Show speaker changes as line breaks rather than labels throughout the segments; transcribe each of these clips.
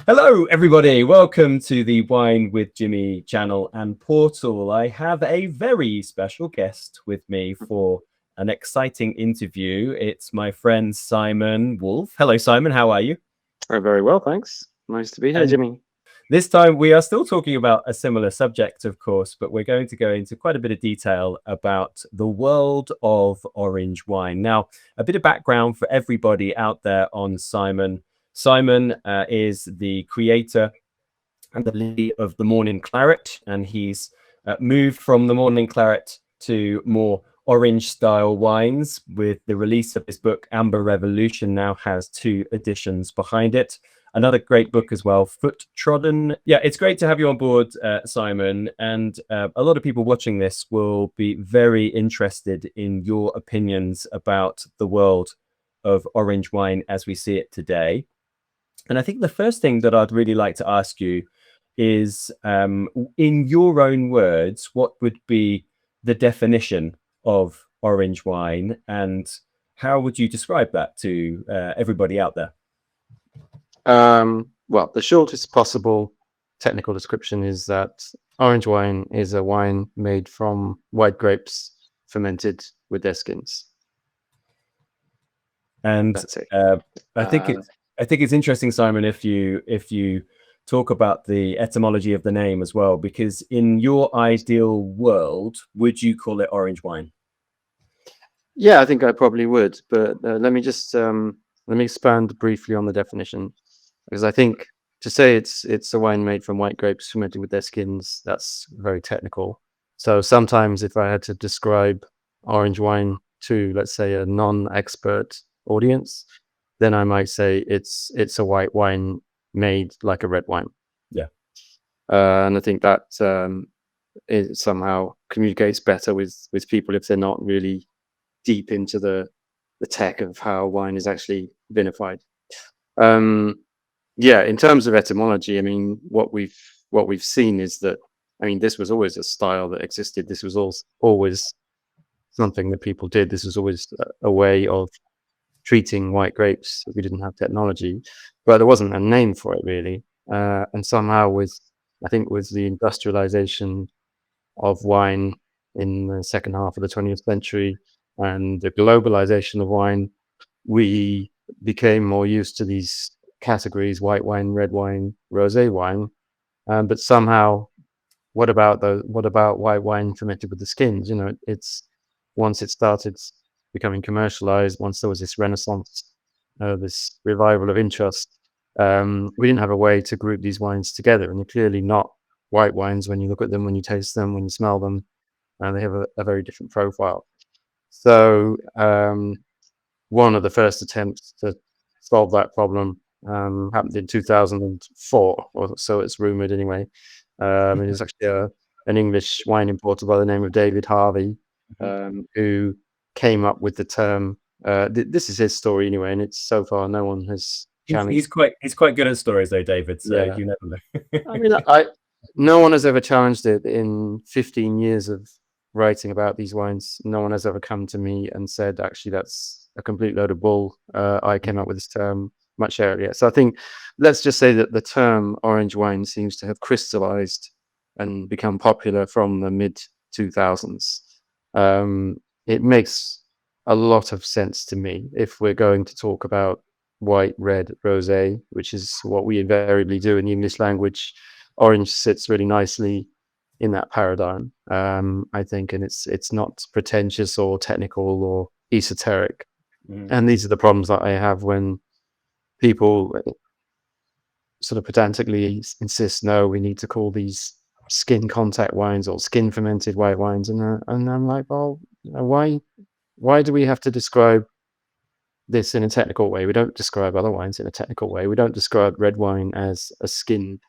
Hello, everybody. Welcome to the Wine with Jimmy channel and portal. I have a very special guest with me for an exciting interview. It's my friend Simon Woolf. Hello, Simon. How are you?
Oh, very well, thanks. Nice to be here,
And
Jimmy.
this time we are still talking about a similar subject, of course, but we're going to go into quite a bit of detail about the world of orange wine. Now, a bit of background for everybody out there on Simon. Simon is the creator and the lead of the Morning Claret, and he's moved from the Morning Claret to more orange style wines with the release of his book Amber Revolution. Now has 2 editions behind it. Another great book as well, Foot Trodden. Yeah, it's great to have you on board, Simon, and a lot of people watching this will be very interested in your opinions about the world of orange wine as we see it today. And I think the first thing that I'd really like to ask you is, in your own words, what would be the definition of orange wine, and how would you describe that to everybody out there?
Well, the shortest possible technical description is that orange wine is a wine made from white grapes fermented with their skins.
And
That's it.
I think it's interesting, Simon, if you talk about the etymology of the name as well, because in your ideal world, would you call it orange wine?
Yeah, I think I probably would, but let me expand briefly on the definition, because I think to say it's a wine made from white grapes fermented with their skins, that's very technical. So sometimes if I had to describe orange wine to, let's say, a non-expert audience, then I might say it's a white wine made like a red wine.
Yeah.
And I think that it somehow communicates better with people if they're not really deep into the tech of how wine is actually vinified. Yeah, in terms of etymology, I mean, what we've seen is that, I mean, this was always a style that existed. This was always something that people did. This was always a way of treating white grapes. We didn't have technology, but there wasn't a name for it really. And somehow I think with the industrialization of wine in the second half of the 20th century and the globalization of wine, we became more used to these categories: white wine, red wine, rosé wine. But somehow, what about white wine fermented with the skins? You know, it's once it started becoming commercialized, once there was this renaissance, this revival of interest, we didn't have a way to group these wines together, and they're clearly not white wines when you look at them, when you taste them, when you smell them, and they have a very different profile. So one of the first attempts to solve that problem happened in 2004, or so it's rumored anyway. It was actually an English wine importer by the name of David Harvey, who came up with the term. This is his story anyway, and it's so far no one has challenged.
He's quite good at stories though, David. So
Yeah.
you never know.
I mean, no one has ever challenged it in 15 years of writing about these wines. No one has ever come to me and said, actually, that's a complete load of bull. I came up with this term much earlier. So I think, let's just say that the term orange wine seems to have crystallized and become popular from the mid 2000s. It makes a lot of sense to me if we're going to talk about white, red, rosé, which is what we invariably do in the English language. Orange sits really nicely in that paradigm, I think, and it's not pretentious or technical or esoteric. And these are the problems that I have when people sort of pedantically insist, no, we need to call these skin contact wines or skin fermented white wines, and I'm like, well, why do we have to describe this in a technical way? We don't describe other wines in a technical way. We don't describe red wine as a skin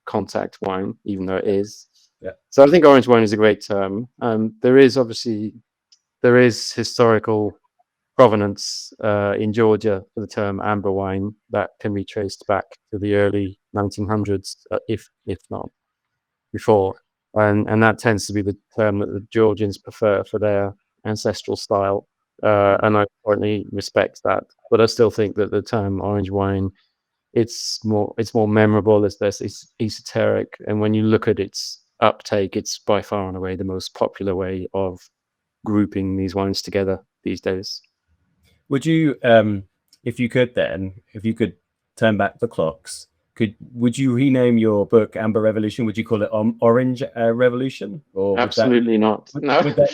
contact wine, even though it is.
Yeah.
So I think orange wine is a great term. There is historical provenance in Georgia for the term amber wine that can be traced back to the early 1900s, if not before, and that tends to be the term that the Georgians prefer for their ancestral style. And I certainly respect that, but I still think that the term orange wine it's more memorable. It's less esoteric, and when you look at its uptake, it's by far and away the most popular way of grouping these wines together these days.
Would you, if you could turn back the clocks, would you rename your book Amber Revolution? Would you call it Orange Revolution, or
Absolutely not. No.
would that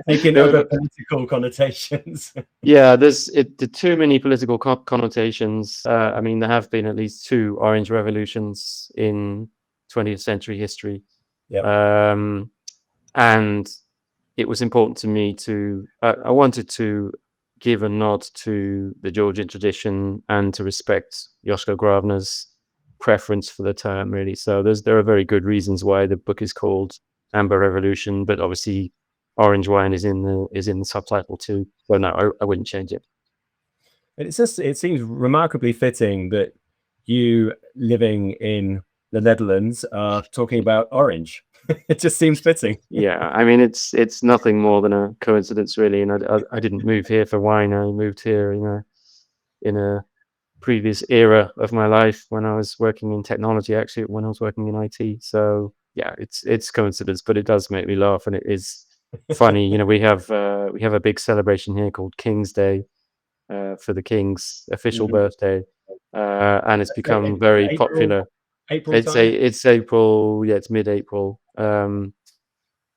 take in
No,
other
no.
political connotations?
Yeah, there's too many political connotations. I mean, there have been at least 2 Orange Revolutions in 20th century history.
Yeah.
And it was important to me to, I wanted to give a nod to the Georgian tradition and to respect Josko Gravner's preference for the term, really. So there are very good reasons why the book is called Amber Revolution, but obviously orange wine is in the subtitle too. So no, I wouldn't change it.
It seems remarkably fitting that you, living in the Netherlands, are talking about orange. It just seems fitting.
Yeah, I mean, it's nothing more than a coincidence, really. And I didn't move here for wine. I moved here in a previous era of my life when I was working in technology, actually, when I was working in IT. So yeah, it's coincidence, but it does make me laugh, and it is funny. We have a big celebration here called King's Day, for the King's official birthday, and it's become very popular.
April time?
It's April, yeah, it's mid-April, and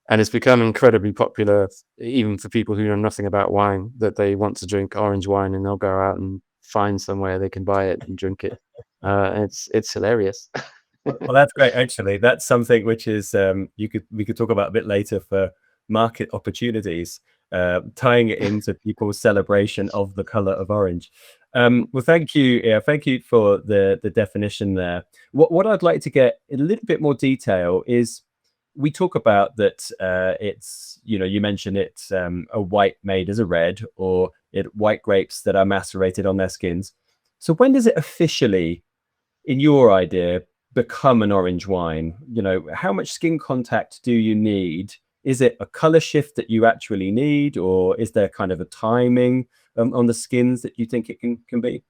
it's become incredibly popular, even for people who know nothing about wine, that they want to drink orange wine, and they'll go out and find somewhere they can buy it and drink it. It's hilarious.
Well, that's great. Actually, that's something which is we could talk about a bit later for market opportunities, tying it into people's celebration of the color of orange. Well, thank you. Yeah, thank you for the definition there. What I'd like to get in a little bit more detail is, we talk about that it's, you mentioned it's a white made as a red, or white grapes that are macerated on their skins. So when does it officially, in your idea, become an orange wine? How much skin contact do you need? Is it a color shift that you actually need, or is there kind of a timing on the skins that you think it can be?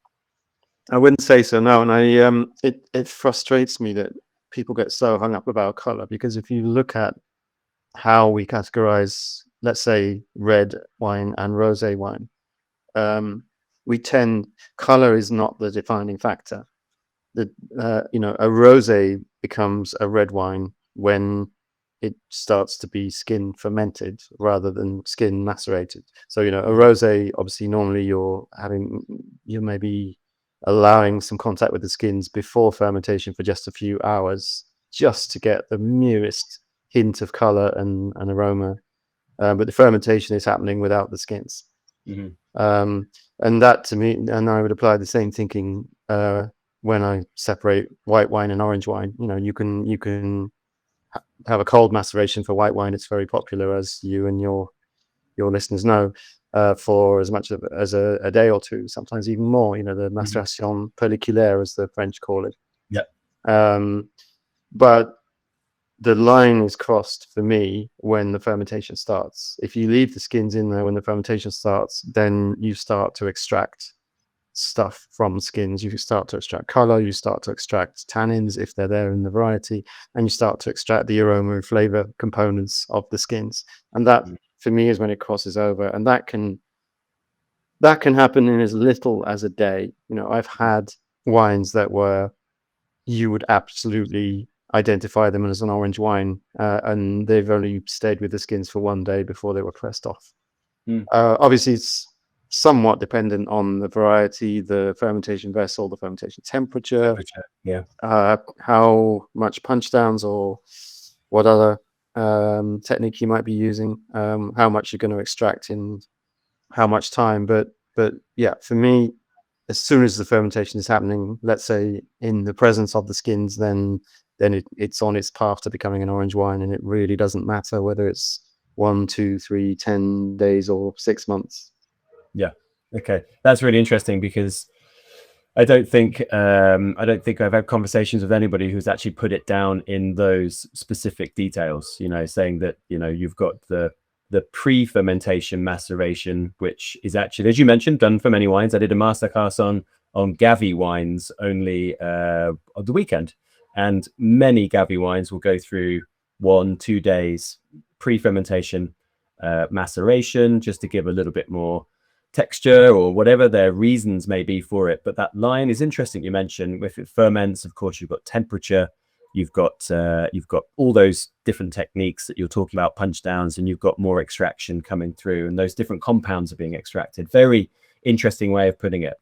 I wouldn't say so, no. And it frustrates me that people get so hung up about color, because if you look at how we categorize, let's say, red wine and rosé wine, color is not the defining factor. A rosé becomes a red wine when it starts to be skin fermented rather than skin macerated. So, a rosé, obviously, normally you're maybe allowing some contact with the skins before fermentation for just a few hours, just to get the merest hint of color and aroma. But the fermentation is happening without the skins. And that, to me, and I would apply the same thinking when I separate white wine and orange wine. You can have a cold maceration for white wine. It's very popular, as you and your listeners know, for as much as a day or two, sometimes even more. The maceration pelliculaire, as the French call it.
Yeah.
But the line is crossed for me when the fermentation starts. If you leave the skins in there when the fermentation starts, then you start to extract stuff from skins. You start to extract color, you start to extract tannins if they're there in the variety, and you start to extract the aroma and flavor components of the skins. And that, for me, is when it crosses over. And that can happen in as little as a day. I've had wines that you would absolutely identify them as an orange wine, and they've only stayed with the skins for 1 day before they were pressed off. Obviously, it's somewhat dependent on the variety, the fermentation vessel, the fermentation temperature,
yeah,
how much punch downs or what other technique you might be using, how much you're going to extract in how much time. But yeah, for me, as soon as the fermentation is happening, let's say in the presence of the skins, then it's on its path to becoming an orange wine, and it really doesn't matter whether it's 1, 2, 3, 10 days or 6 months.
Yeah. Okay. That's really interesting, because I don't think I've had conversations with anybody who's actually put it down in those specific details, saying that, you've got the pre-fermentation maceration, which is actually, as you mentioned, done for many wines. I did a masterclass on on Gavi wines only on the weekend, and many Gavi wines will go through 1-2 days pre-fermentation maceration, just to give a little bit more texture or whatever their reasons may be for it. But that line is interesting. You mentioned if it ferments, of course, you've got temperature, you've got all those different techniques that you're talking about, punch downs, and you've got more extraction coming through, and those different compounds are being extracted. Very interesting way of putting it.